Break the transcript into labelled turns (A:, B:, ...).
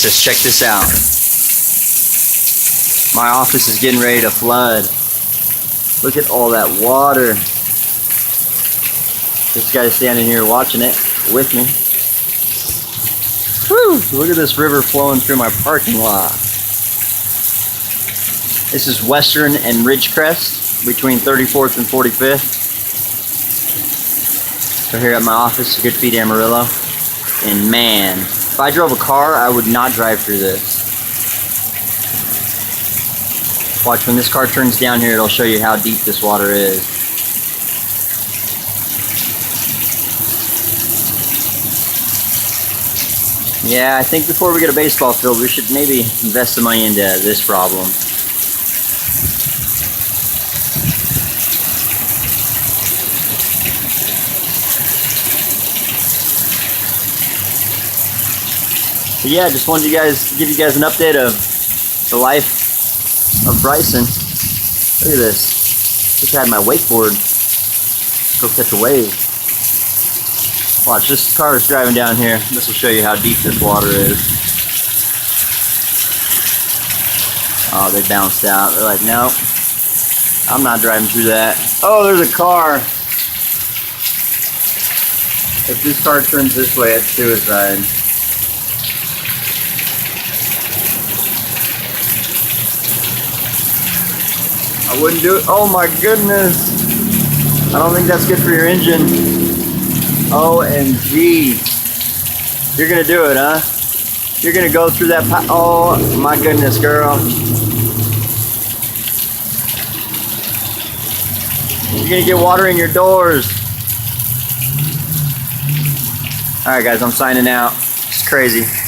A: Just check this out. My office is getting ready to flood. Look at all that water. This guy's standing here watching it with me. Whew, look at this river flowing through my parking lot. This is Western and Ridgecrest between 34th and 45th. So here at my office, Good Feet Amarillo. And man, if I drove a car, I would not drive through this. Watch, when this car turns down here, it'll show you how deep this water is. Yeah, I think before we get a baseball field, we should maybe invest some money into this problem. But yeah, just wanted to give you guys an update of the life of Bryson. Look at this. Just had my wakeboard go catch a wave. Watch, this car is driving down here. This will show you how deep this water is. Oh, they bounced out. They're like, nope, I'm not driving through that. Oh, there's a car. If this car turns this way, it's suicide. I wouldn't do it. Oh my goodness. I don't think that's good for your engine. OMG. You're gonna do it, huh? You're gonna go through that oh my goodness, girl. You're gonna get water in your doors. Alright guys, I'm signing out. It's crazy.